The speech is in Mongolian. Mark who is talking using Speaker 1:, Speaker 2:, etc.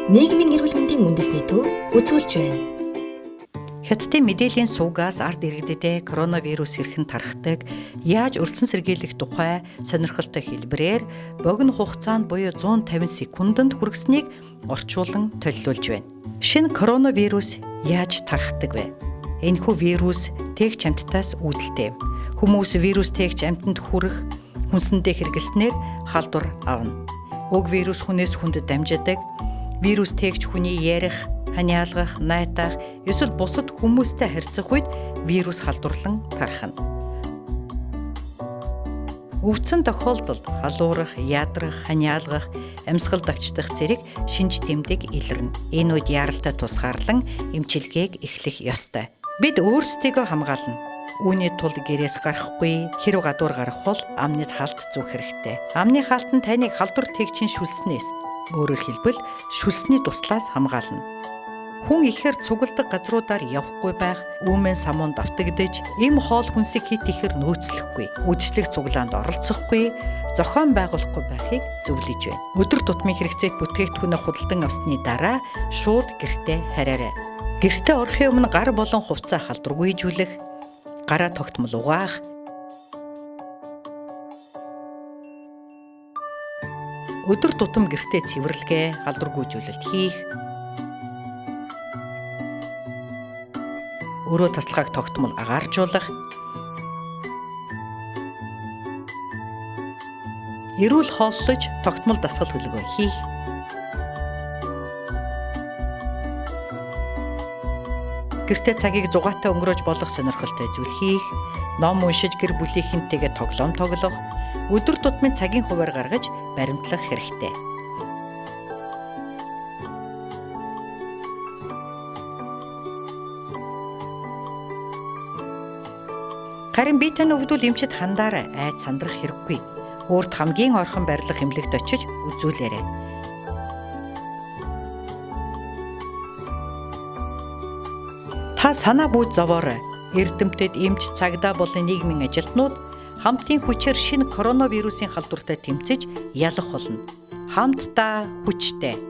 Speaker 1: нийгмийн эрүүл мэндийн үндэсний төв үзүүлж байна.
Speaker 2: Хятадын мэдээллийн сувгаас ард иргэдэд коронавирус хэрхэн тархдаг, яаж өрөлдсөн сэргийлэх тухай сонирхолтой хэлбэрээр богино хугацаанд буюу 150 секундэд хүргэснийг орчуулан төлөвлөж байна. Шинэ коронавирус яаж тархдаг вэ? Энэхүү вирус тээгч амьтдаас үүдэлтэй. Хүмүүс вирус тээгч амьтанд хүрэх хүнсэндээ хэрэглэснээр халдвар авна. Уг вирус хүнээс хүнд дамждаг. Вирус тээгч хүний ярих, ханиалгах, найтах, эсвэл бусад хүмүүстэй харьцах үед вирус халдварлан тархана. Өвдсөн тохиолдолд халуурах, ядрах, ханиалгах, амьсгал давчдах зэрэг шинж тэмдэг илэрнэ. Энэ үед яаралтай тусгаарлан эмчилгээг эхлэх ёстой. Бид өөрсдийгөө хамгаална. Үүний тулд гэрээс гарахгүй, хэрв гадуур гарах бол амны хаалт зүүх хэрэгтэй. Амны хаалт нь таныг халдвар тээгчийн шүлснээс, өөрөөр хэлбэл шүлсний туслаас хамгаална. Хүн ихээр цугладаг газруудаар явахгүй байх, үүмэн самуун давтагдж, эм хоол хүнсийг хит ихээр нөөцлөхгүй, үдшилэг цуглаанд оролцохгүй, зохион байгуулахгүй байхыг зөвлөж байна. Өдөр тутмын хэрэгцээт бүтээгдэхүүнээ худалдан авсны дараа шууд гэртээ хараарай. Гэртээ орохын өмнө гар болон хувцас халдваргүйжүүлэх, гараа тогтмол угаах, өдөр тутам гэртээ цэвэрлэгээ, халдваргүйжүүлэлт хийх, өрөө таслахыг тогтмол агааржуулах, эрүүл хооллож тогтмол дасгал хөдөлгөөн хийх, гэртээ цагийг зугаатай өнгөрөөж болох сонирхолтой зүйл хийх, ном уншиж гэр бүлийнхэнтэйгээ тоглоом тоглох, өдөр тутмын цагийн хуваар гаргаж баримтлах хэрэгтэй. Харин би тань өвдвөл эмчит хандаарай, айж сандрах хэрэггүй. Өөрт хамгийн орхон барилах эмнэлэгт очиж үзүүлээрэй. Та санаа бүү зовоорой. Эрдэмтэд, эмч, цагдаа болон нийгмийн ажилтнууд хамтын хүчээр шинэ коронавирусын халдвартай тэмцэж ялах болно. Хамтдаа хүчтэй.